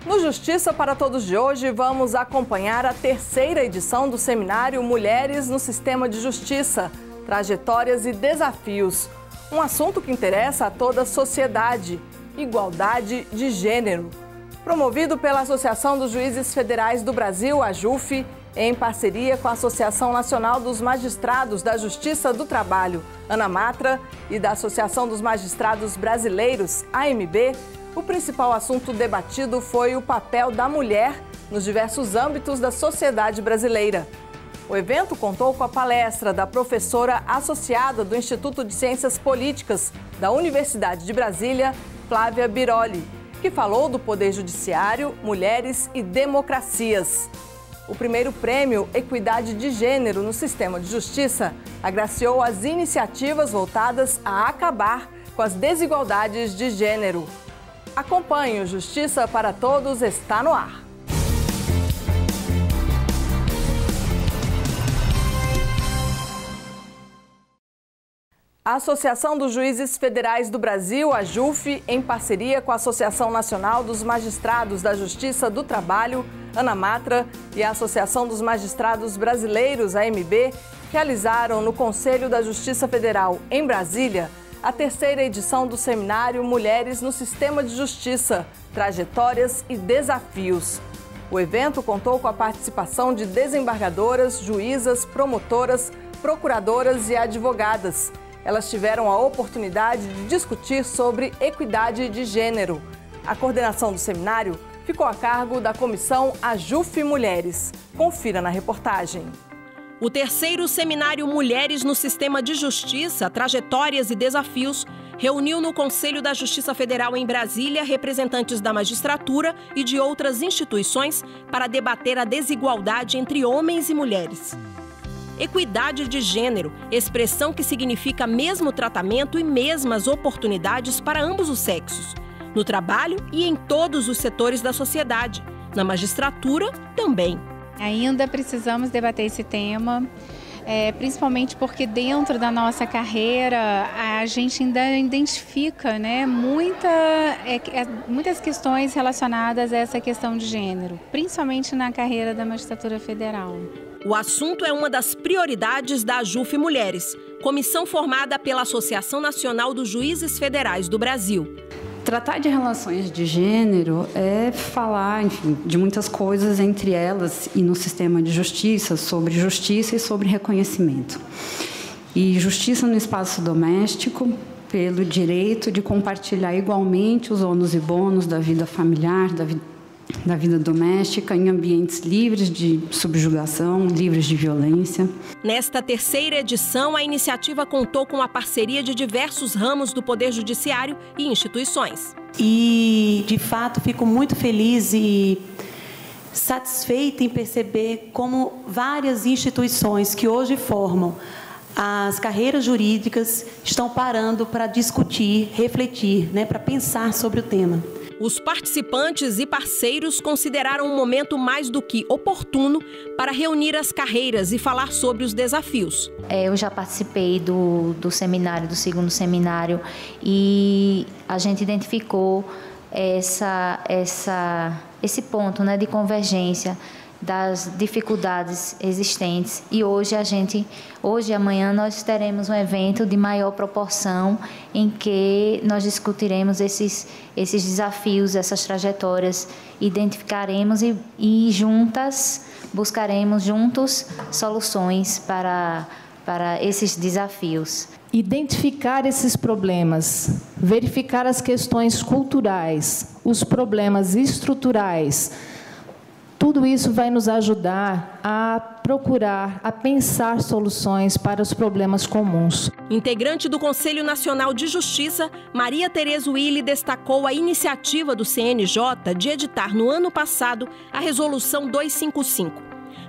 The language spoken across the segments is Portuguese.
No Justiça para Todos de hoje, vamos acompanhar a terceira edição do seminário Mulheres no Sistema de Justiça, Trajetórias e Desafios. Um assunto que interessa a toda a sociedade, igualdade de gênero. Promovido pela Associação dos Juízes Federais do Brasil, a AJUF, em parceria com a Associação Nacional dos Magistrados da Justiça do Trabalho, ANAMATRA, e da Associação dos Magistrados Brasileiros, AMB, o principal assunto debatido foi o papel da mulher nos diversos âmbitos da sociedade brasileira. O evento contou com a palestra da professora associada do Instituto de Ciências Políticas da Universidade de Brasília, Flávia Biroli, que falou do Poder Judiciário, Mulheres e Democracias. O primeiro prêmio Equidade de Gênero no Sistema de Justiça agraciou as iniciativas voltadas a acabar com as desigualdades de gênero. Acompanhe o Justiça para Todos está no ar. A Associação dos Juízes Federais do Brasil, a AJUF, em parceria com a Associação Nacional dos Magistrados da Justiça do Trabalho, ANAMATRA, e a Associação dos Magistrados Brasileiros, AMB, realizaram no Conselho da Justiça Federal, em Brasília, a terceira edição do seminário Mulheres no Sistema de Justiça, Trajetórias e Desafios. O evento contou com a participação de desembargadoras, juízas, promotoras, procuradoras e advogadas. Elas tiveram a oportunidade de discutir sobre equidade de gênero. A coordenação do seminário ficou a cargo da Comissão AJUF Mulheres. Confira na reportagem. O terceiro seminário Mulheres no Sistema de Justiça, Trajetórias e Desafios, reuniu no Conselho da Justiça Federal em Brasília representantes da magistratura e de outras instituições para debater a desigualdade entre homens e mulheres. Equidade de gênero, expressão que significa mesmo tratamento e mesmas oportunidades para ambos os sexos, no trabalho e em todos os setores da sociedade, na magistratura também. Ainda precisamos debater esse tema, principalmente porque dentro da nossa carreira a gente ainda identifica, né, muitas questões relacionadas a essa questão de gênero, principalmente na carreira da magistratura federal. O assunto é uma das prioridades da AJUF Mulheres, comissão formada pela Associação Nacional dos Juízes Federais do Brasil. Tratar de relações de gênero é falar, enfim, de muitas coisas, entre elas e no sistema de justiça, sobre justiça e sobre reconhecimento. E justiça no espaço doméstico, pelo direito de compartilhar igualmente os ônus e bônus da vida familiar, da vida doméstica, em ambientes livres de subjugação, livres de violência. Nesta terceira edição, a iniciativa contou com a parceria de diversos ramos do Poder Judiciário e instituições. E, de fato, fico muito feliz e satisfeita em perceber como várias instituições que hoje formam as carreiras jurídicas estão parando para discutir, refletir, para pensar sobre o tema. Os participantes e parceiros consideraram um momento mais do que oportuno para reunir as carreiras e falar sobre os desafios. Eu já participei do seminário, do segundo seminário, e a gente identificou esse ponto, de convergência das dificuldades existentes, e hoje e amanhã nós teremos um evento de maior proporção em que nós discutiremos esses desafios, essas trajetórias, identificaremos e juntas buscaremos soluções para esses desafios. Identificar esses problemas, verificar as questões culturais, os problemas estruturais. Tudo isso vai nos ajudar a procurar, a pensar soluções para os problemas comuns. Integrante do Conselho Nacional de Justiça, Maria Tereza Willi destacou a iniciativa do CNJ de editar no ano passado a Resolução 255.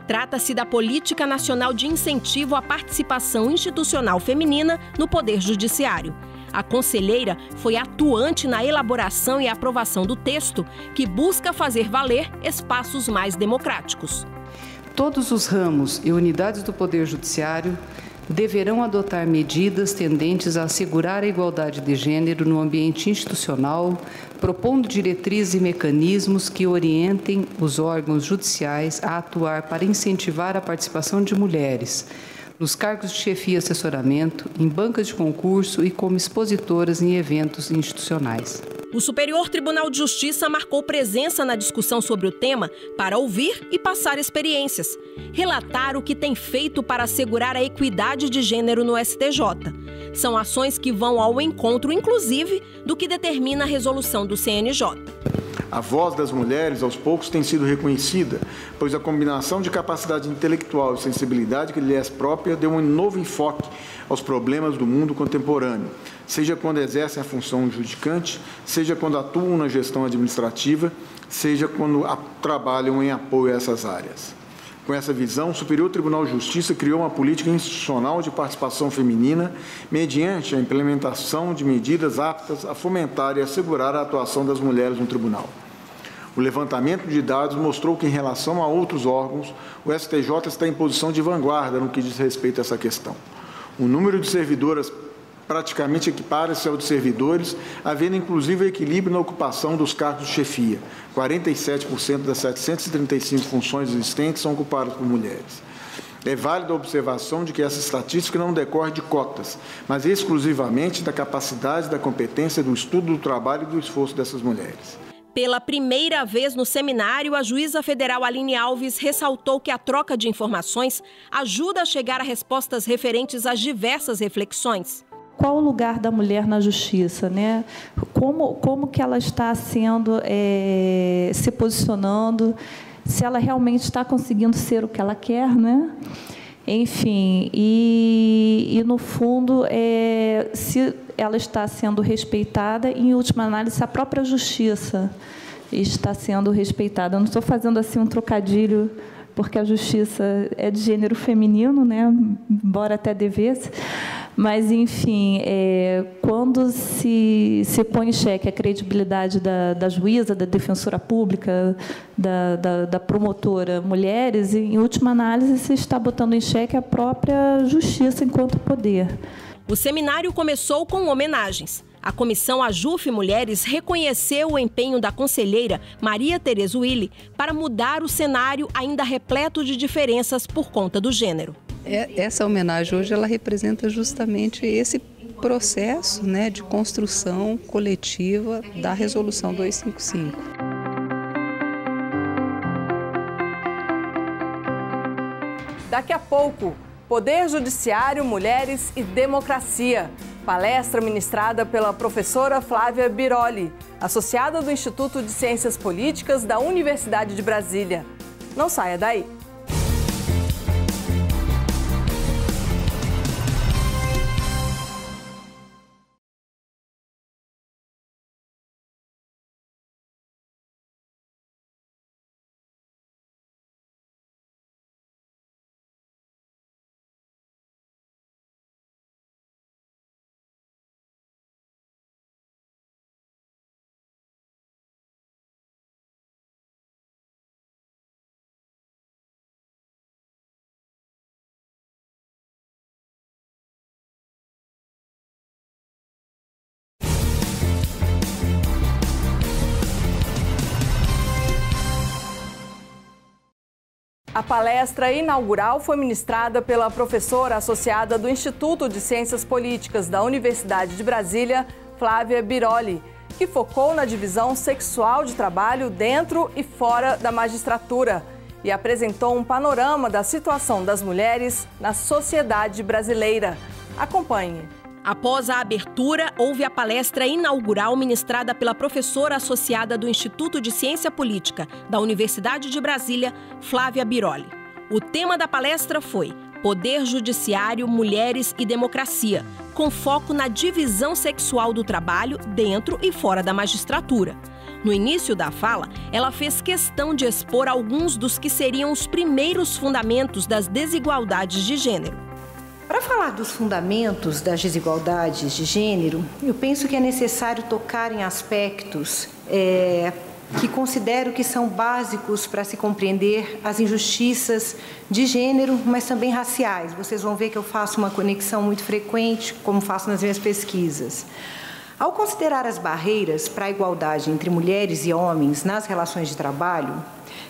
Trata-se da Política Nacional de Incentivo à Participação Institucional Feminina no Poder Judiciário. A conselheira foi atuante na elaboração e aprovação do texto, que busca fazer valer espaços mais democráticos. Todos os ramos e unidades do Poder Judiciário deverão adotar medidas tendentes a assegurar a igualdade de gênero no ambiente institucional, propondo diretrizes e mecanismos que orientem os órgãos judiciais a atuar para incentivar a participação de mulheres nos cargos de chefia e assessoramento, em bancas de concurso e como expositoras em eventos institucionais. O Superior Tribunal de Justiça marcou presença na discussão sobre o tema para ouvir e passar experiências, relatar o que tem feito para assegurar a equidade de gênero no STJ. São ações que vão ao encontro, inclusive, do que determina a resolução do CNJ. A voz das mulheres, aos poucos, tem sido reconhecida, pois a combinação de capacidade intelectual e sensibilidade que lhe é própria deu um novo enfoque aos problemas do mundo contemporâneo, seja quando exercem a função judicante, seja quando atuam na gestão administrativa, seja quando trabalham em apoio a essas áreas. Com essa visão, o Superior Tribunal de Justiça criou uma política institucional de participação feminina mediante a implementação de medidas aptas a fomentar e assegurar a atuação das mulheres no tribunal. O levantamento de dados mostrou que, em relação a outros órgãos, o STJ está em posição de vanguarda no que diz respeito a essa questão. O número de servidoras praticamente equipara-se ao de servidores, havendo inclusive equilíbrio na ocupação dos cargos de chefia. 47% das 735 funções existentes são ocupadas por mulheres. É válida a observação de que essa estatística não decorre de cotas, mas exclusivamente da capacidade, da competência, do estudo do trabalho e do esforço dessas mulheres. Pela primeira vez no seminário, a juíza federal Aline Alves ressaltou que a troca de informações ajuda a chegar a respostas referentes às diversas reflexões. Qual o lugar da mulher na justiça, né? Como que ela está sendo, se posicionando, se ela realmente está conseguindo ser o que ela quer, né? Enfim, e no fundo, se ela está sendo respeitada, em última análise, se a própria justiça está sendo respeitada. Eu não estou fazendo assim um trocadilho, porque a justiça é de gênero feminino, né? Embora até devesse. Mas, enfim, quando se põe em xeque a credibilidade da juíza, da defensora pública, da promotora mulheres, em última análise, se está botando em xeque a própria justiça enquanto poder. O seminário começou com homenagens. A Comissão AJUF Mulheres reconheceu o empenho da conselheira Maria Tereza Willi para mudar o cenário ainda repleto de diferenças por conta do gênero. Essa homenagem hoje ela representa justamente esse processo, né, de construção coletiva da Resolução 255. Daqui a pouco, Poder Judiciário, Mulheres e Democracia. Palestra ministrada pela professora Flávia Biroli, associada do Instituto de Ciências Políticas da Universidade de Brasília. Não saia daí. A palestra inaugural foi ministrada pela professora associada do Instituto de Ciências Políticas da Universidade de Brasília, Flávia Biroli, que focou na divisão sexual de trabalho dentro e fora da magistratura e apresentou um panorama da situação das mulheres na sociedade brasileira. Acompanhe. Após a abertura, houve a palestra inaugural ministrada pela professora associada do Instituto de Ciência Política da Universidade de Brasília, Flávia Biroli. O tema da palestra foi Poder Judiciário, Mulheres e Democracia, com foco na divisão sexual do trabalho dentro e fora da magistratura. No início da fala, ela fez questão de expor alguns dos que seriam os primeiros fundamentos das desigualdades de gênero. Para falar dos fundamentos das desigualdades de gênero, eu penso que é necessário tocar em aspectos que considero que são básicos para se compreender as injustiças de gênero, mas também raciais. Vocês vão ver que eu faço uma conexão muito frequente, como faço nas minhas pesquisas. Ao considerar as barreiras para a igualdade entre mulheres e homens nas relações de trabalho,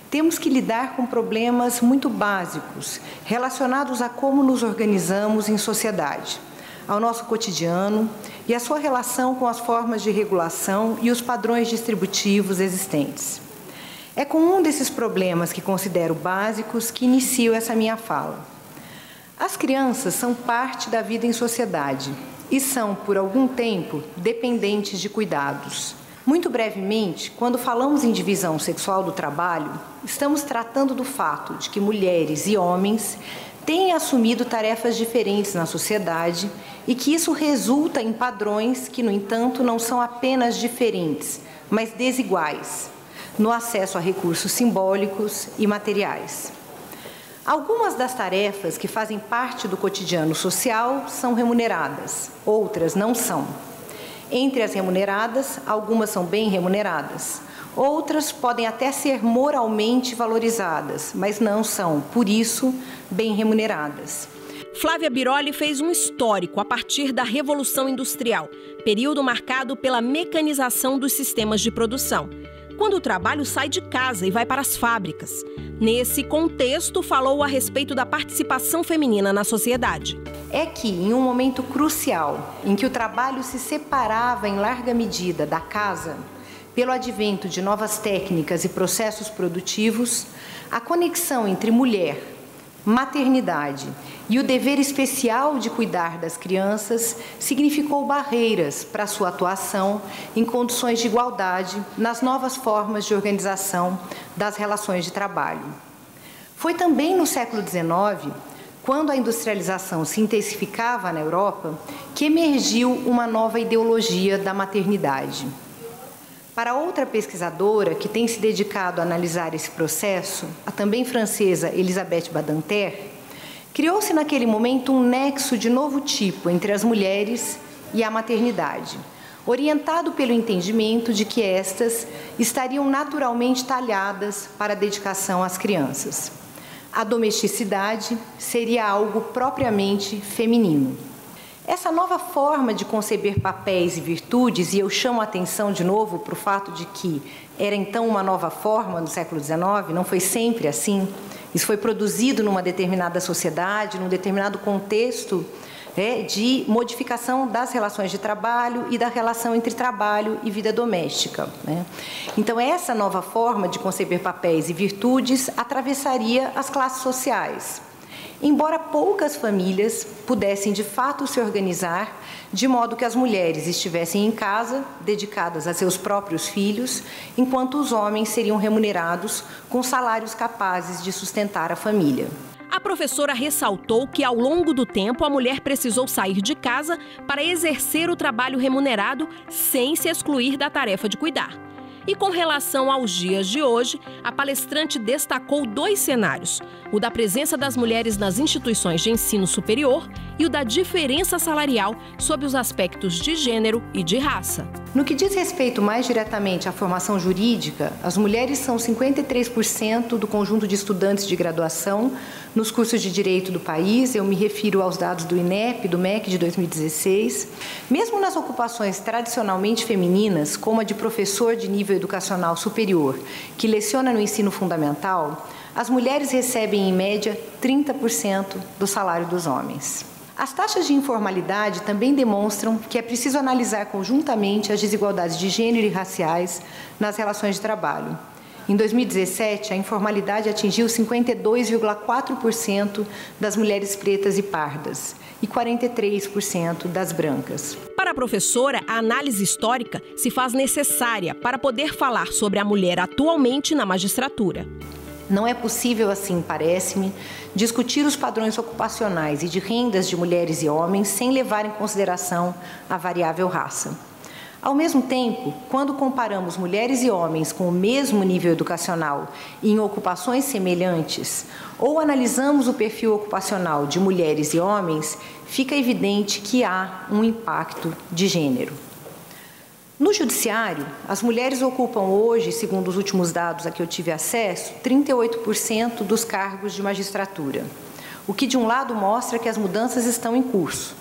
temos que lidar com problemas muito básicos relacionados a como nos organizamos em sociedade, ao nosso cotidiano e a sua relação com as formas de regulação e os padrões distributivos existentes. É com um desses problemas que considero básicos que inicio essa minha fala. As crianças são parte da vida em sociedade e são, por algum tempo, dependentes de cuidados. Muito brevemente, quando falamos em divisão sexual do trabalho, estamos tratando do fato de que mulheres e homens têm assumido tarefas diferentes na sociedade e que isso resulta em padrões que, no entanto, não são apenas diferentes, mas desiguais, no acesso a recursos simbólicos e materiais. Algumas das tarefas que fazem parte do cotidiano social são remuneradas, outras não são. Entre as remuneradas, algumas são bem remuneradas. Outras podem até ser moralmente valorizadas, mas não são, por isso, bem remuneradas. Flávia Biroli fez um histórico a partir da Revolução Industrial, período marcado pela mecanização dos sistemas de produção, quando o trabalho sai de casa e vai para as fábricas. Nesse contexto, falou a respeito da participação feminina na sociedade. É que, em um momento crucial, em que o trabalho se separava em larga medida da casa, pelo advento de novas técnicas e processos produtivos, a conexão entre mulher, maternidade e o dever especial de cuidar das crianças significou barreiras para sua atuação em condições de igualdade nas novas formas de organização das relações de trabalho. Foi também no século XIX, quando a industrialização se intensificava na Europa, que emergiu uma nova ideologia da maternidade. Para outra pesquisadora que tem se dedicado a analisar esse processo, a também francesa Elisabeth Badinter, criou-se naquele momento um nexo de novo tipo entre as mulheres e a maternidade, orientado pelo entendimento de que estas estariam naturalmente talhadas para a dedicação às crianças. A domesticidade seria algo propriamente feminino. Essa nova forma de conceber papéis e virtudes, e eu chamo a atenção de novo para o fato de que era então uma nova forma no século XIX, não foi sempre assim, isso foi produzido numa determinada sociedade, num determinado contexto de modificação das relações de trabalho e da relação entre trabalho e vida doméstica. Então, essa nova forma de conceber papéis e virtudes atravessaria as classes sociais. Embora poucas famílias pudessem de fato se organizar de modo que as mulheres estivessem em casa, dedicadas a seus próprios filhos, enquanto os homens seriam remunerados com salários capazes de sustentar a família. A professora ressaltou que, ao longo do tempo, a mulher precisou sair de casa para exercer o trabalho remunerado sem se excluir da tarefa de cuidar. E com relação aos dias de hoje, a palestrante destacou 2 cenários: o da presença das mulheres nas instituições de ensino superior e o da diferença salarial sob os aspectos de gênero e de raça. No que diz respeito mais diretamente à formação jurídica, as mulheres são 53% do conjunto de estudantes de graduação nos cursos de direito do país. Eu me refiro aos dados do INEP, do MEC de 2016. Mesmo nas ocupações tradicionalmente femininas, como a de professor de nível educacional superior, que leciona no ensino fundamental, as mulheres recebem, em média, 30% do salário dos homens. As taxas de informalidade também demonstram que é preciso analisar conjuntamente as desigualdades de gênero e raciais nas relações de trabalho. Em 2017, a informalidade atingiu 52,4% das mulheres pretas e pardas e 43% das brancas. Para a professora, a análise histórica se faz necessária para poder falar sobre a mulher atualmente na magistratura. Não é possível, assim, parece-me, discutir os padrões ocupacionais e de rendas de mulheres e homens sem levar em consideração a variável raça. Ao mesmo tempo, quando comparamos mulheres e homens com o mesmo nível educacional e em ocupações semelhantes, ou analisamos o perfil ocupacional de mulheres e homens, fica evidente que há um impacto de gênero. No judiciário, as mulheres ocupam hoje, segundo os últimos dados a que eu tive acesso, 38% dos cargos de magistratura, o que de um lado mostra que as mudanças estão em curso.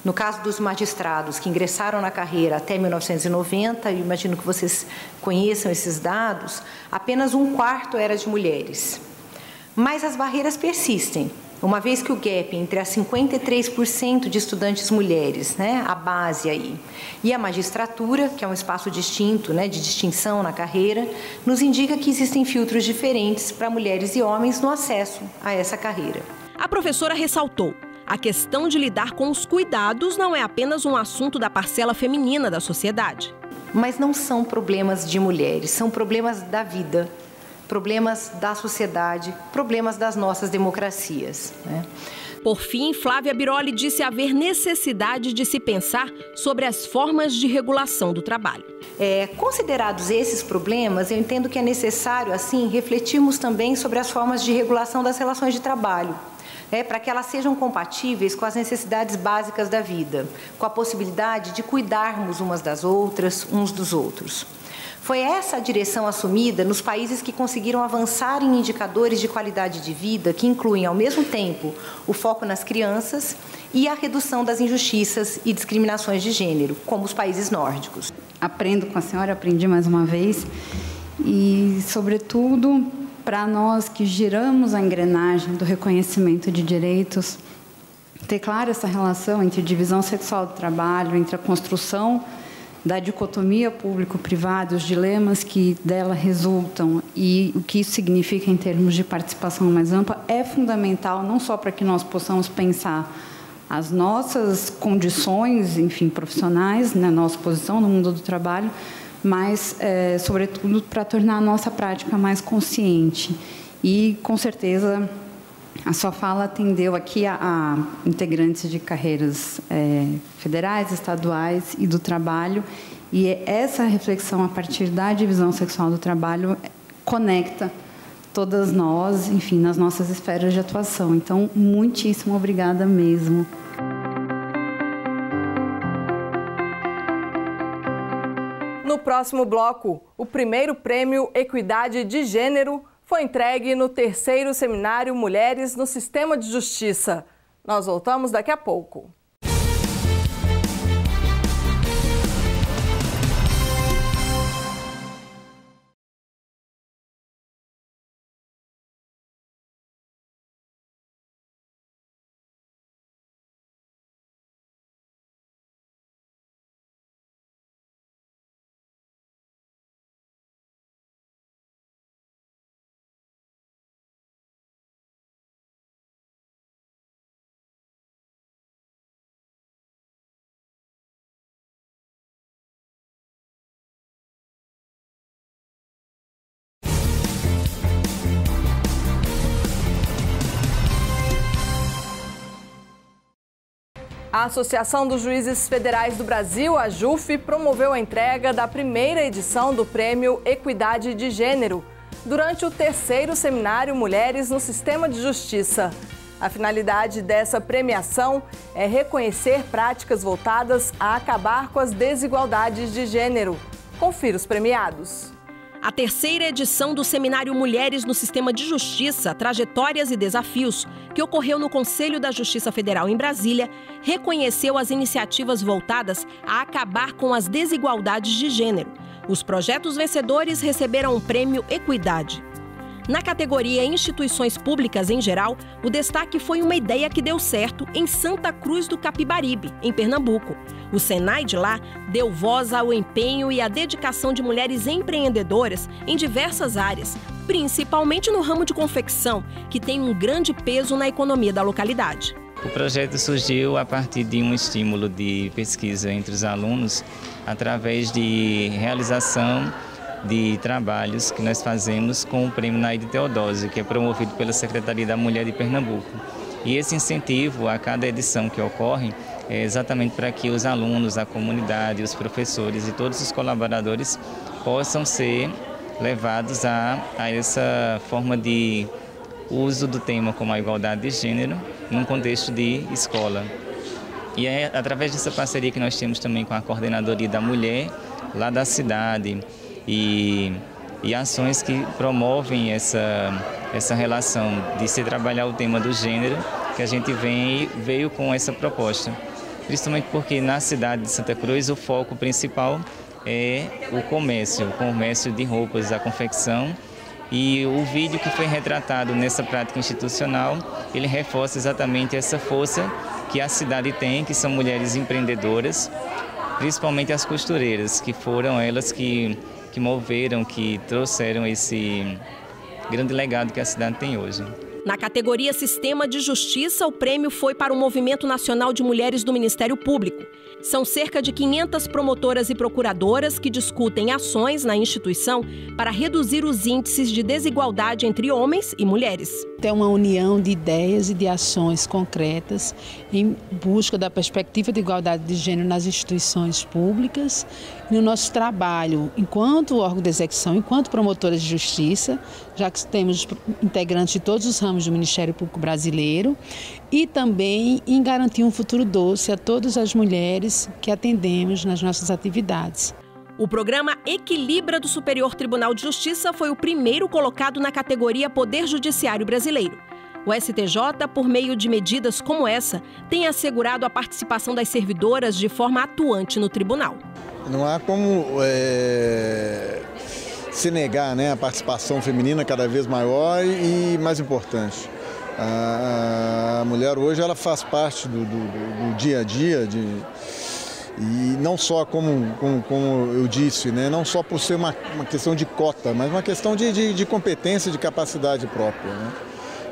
No caso dos magistrados que ingressaram na carreira até 1990, eu imagino que vocês conheçam esses dados, apenas 1/4 era de mulheres. Mas as barreiras persistem, uma vez que o gap entre as 53% de estudantes mulheres, a base aí, e a magistratura, que é um espaço distinto, de distinção na carreira, nos indica que existem filtros diferentes para mulheres e homens no acesso a essa carreira. A professora ressaltou: a questão de lidar com os cuidados não é apenas um assunto da parcela feminina da sociedade. Mas não são problemas de mulheres, são problemas da vida, problemas da sociedade, problemas das nossas democracias. Por fim, Flávia Biroli disse haver necessidade de se pensar sobre as formas de regulação do trabalho. Considerados esses problemas, eu entendo que é necessário, assim, refletirmos também sobre as formas de regulação das relações de trabalho, para que elas sejam compatíveis com as necessidades básicas da vida, com a possibilidade de cuidarmos umas das outras, uns dos outros. Foi essa a direção assumida nos países que conseguiram avançar em indicadores de qualidade de vida que incluem, ao mesmo tempo, o foco nas crianças e a redução das injustiças e discriminações de gênero, como os países nórdicos. Aprendo com a senhora, aprendi mais uma vez, e, sobretudo, para nós que giramos a engrenagem do reconhecimento de direitos, ter clara essa relação entre divisão sexual do trabalho, entre a construção da dicotomia público-privado, os dilemas que dela resultam e o que isso significa em termos de participação mais ampla, é fundamental não só para que nós possamos pensar as nossas condições, enfim, profissionais, nossa posição no mundo do trabalho, mas, sobretudo, para tornar a nossa prática mais consciente. E, com certeza, a sua fala atendeu aqui a integrantes de carreiras federais, estaduais e do trabalho, e essa reflexão a partir da divisão sexual do trabalho conecta todas nós, enfim, nas nossas esferas de atuação. Então, muitíssimo obrigada mesmo. No próximo bloco, o primeiro prêmio Equidade de Gênero foi entregue no 3º Seminário Mulheres no Sistema de Justiça. Nós voltamos daqui a pouco. A Associação dos Juízes Federais do Brasil, a AJUF, promoveu a entrega da primeira edição do Prêmio Equidade de Gênero durante o 3º Seminário Mulheres no Sistema de Justiça. A finalidade dessa premiação é reconhecer práticas voltadas a acabar com as desigualdades de gênero. Confira os premiados. A 3ª edição do Seminário Mulheres no Sistema de Justiça, Trajetórias e Desafios, que ocorreu no Conselho da Justiça Federal em Brasília, reconheceu as iniciativas voltadas a acabar com as desigualdades de gênero. Os projetos vencedores receberam o prêmio Equidade. Na categoria Instituições Públicas em geral, o destaque foi uma ideia que deu certo em Santa Cruz do Capibaribe, em Pernambuco. O Senai de lá deu voz ao empenho e à dedicação de mulheres empreendedoras em diversas áreas, principalmente no ramo de confecção, que tem um grande peso na economia da localidade. O projeto surgiu a partir de um estímulo de pesquisa entre os alunos, através de realização de trabalhos que nós fazemos com o Prêmio Naide Teodósio, que é promovido pela Secretaria da Mulher de Pernambuco. E esse incentivo a cada edição que ocorre é exatamente para que os alunos, a comunidade, os professores e todos os colaboradores possam ser levados a essa forma de uso do tema como a igualdade de gênero num contexto de escola. E é através dessa parceria que nós temos também com a Coordenadoria da Mulher, lá da cidade e ações que promovem essa relação de se trabalhar o tema do gênero, que a gente veio com essa proposta. Principalmente porque na cidade de Santa Cruz o foco principal é o comércio de roupas, a confecção, e o vídeo que foi retratado nessa prática institucional, ele reforça exatamente essa força que a cidade tem, que são mulheres empreendedoras, principalmente as costureiras, que foram elas que moveram, que trouxeram esse grande legado que a cidade tem hoje. Na categoria Sistema de Justiça, o prêmio foi para o Movimento Nacional de Mulheres do Ministério Público. São cerca de 500 promotoras e procuradoras que discutem ações na instituição para reduzir os índices de desigualdade entre homens e mulheres. Tem uma união de ideias e de ações concretas em busca da perspectiva de igualdade de gênero nas instituições públicas. No nosso trabalho, enquanto órgão de execução, enquanto promotoras de justiça, já que temos integrantes de todos os ramos do Ministério Público Brasileiro, e também em garantir um futuro doce a todas as mulheres que atendemos nas nossas atividades. O programa Equilibra do Superior Tribunal de Justiça foi o primeiro colocado na categoria Poder Judiciário Brasileiro. O STJ, por meio de medidas como essa, tem assegurado a participação das servidoras de forma atuante no tribunal. Não há como se negar, né, a participação feminina cada vez maior e mais importante. A mulher hoje ela faz parte do dia a dia e não só como eu disse, né, não só por ser uma questão de cota, mas uma questão de competência, de capacidade própria, né?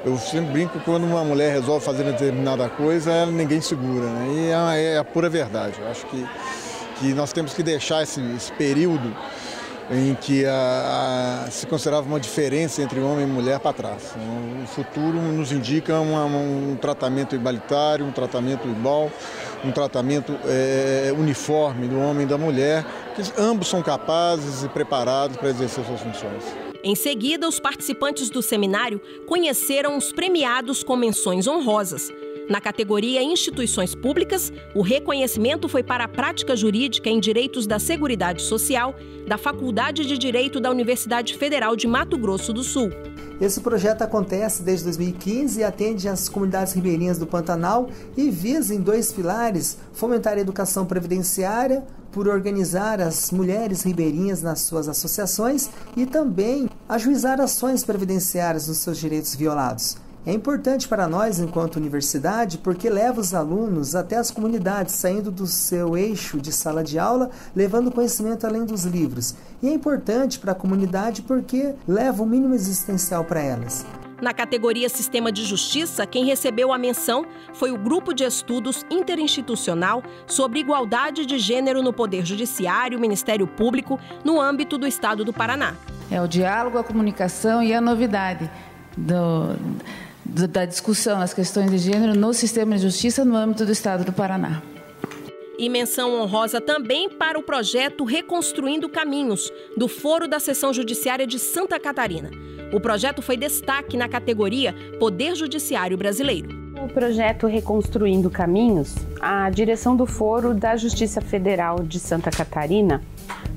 Eu sempre brinco, quando uma mulher resolve fazer determinada coisa, ninguém segura, né? E é a pura verdade. Eu acho que nós temos que deixar esse período em que se considerava uma diferença entre homem e mulher para trás. O futuro nos indica um tratamento igualitário, um tratamento igual, um tratamento uniforme do homem e da mulher, que ambos são capazes e preparados para exercer suas funções. Em seguida, os participantes do seminário conheceram os premiados com menções honrosas. Na categoria Instituições Públicas, o reconhecimento foi para a prática jurídica em direitos da Seguridade Social da Faculdade de Direito da Universidade Federal de Mato Grosso do Sul. Esse projeto acontece desde 2015 e atende às comunidades ribeirinhas do Pantanal e visa, em 2 pilares, fomentar a educação previdenciária, por organizar as mulheres ribeirinhas nas suas associações e também ajuizar ações previdenciárias nos seus direitos violados. É importante para nós, enquanto universidade, porque leva os alunos até as comunidades, saindo do seu eixo de sala de aula, levando conhecimento além dos livros. E é importante para a comunidade porque leva o mínimo existencial para elas. Na categoria Sistema de Justiça, quem recebeu a menção foi o Grupo de Estudos Interinstitucional sobre Igualdade de Gênero no Poder Judiciário, Ministério Público, no âmbito do Estado do Paraná. É o diálogo, a comunicação e a novidade da discussão das questões de gênero no sistema de justiça no âmbito do Estado do Paraná. E menção honrosa também para o projeto Reconstruindo Caminhos, do Foro da Seção Judiciária de Santa Catarina. O projeto foi destaque na categoria Poder Judiciário Brasileiro. O projeto Reconstruindo Caminhos, a direção do Foro da Justiça Federal de Santa Catarina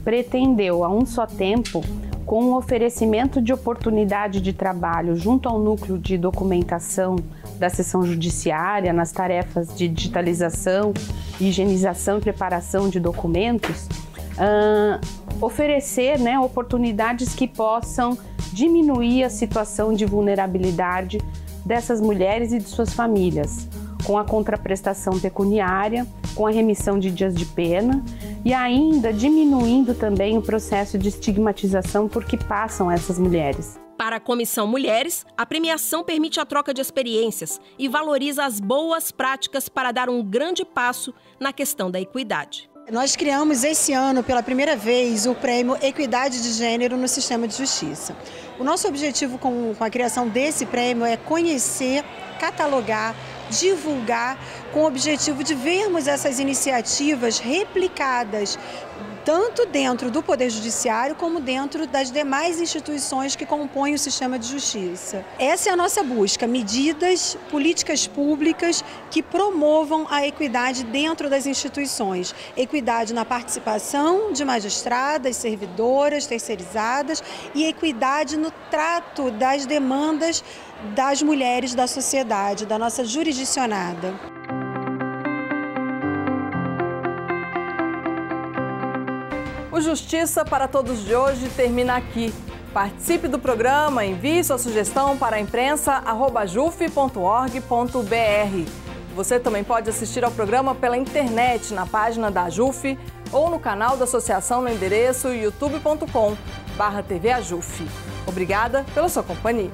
pretendeu, a um só tempo, com o oferecimento de oportunidade de trabalho junto ao núcleo de documentação da seção judiciária, nas tarefas de digitalização, higienização e preparação de documentos, oferecer, oportunidades que possam diminuir a situação de vulnerabilidade dessas mulheres e de suas famílias, com a contraprestação pecuniária, com a remissão de dias de pena e ainda diminuindo também o processo de estigmatização por que passam essas mulheres. Para a Comissão Mulheres, a premiação permite a troca de experiências e valoriza as boas práticas para dar um grande passo na questão da equidade. Nós criamos esse ano, pela primeira vez, o prêmio Equidade de Gênero no Sistema de Justiça. O nosso objetivo com a criação desse prêmio é conhecer, catalogar, divulgar, com o objetivo de vermos essas iniciativas replicadas tanto dentro do Poder Judiciário como dentro das demais instituições que compõem o sistema de justiça. Essa é a nossa busca, medidas, políticas públicas que promovam a equidade dentro das instituições. Equidade na participação de magistradas, servidoras, terceirizadas e equidade no trato das demandas das mulheres da sociedade, da nossa jurisdicionada. O Justiça para Todos de hoje termina aqui. Participe do programa, envie sua sugestão para a imprensa@juf.org.br. Você também pode assistir ao programa pela internet, na página da JUF ou no canal da associação no endereço youtube.com/tvajuf. Obrigada pela sua companhia.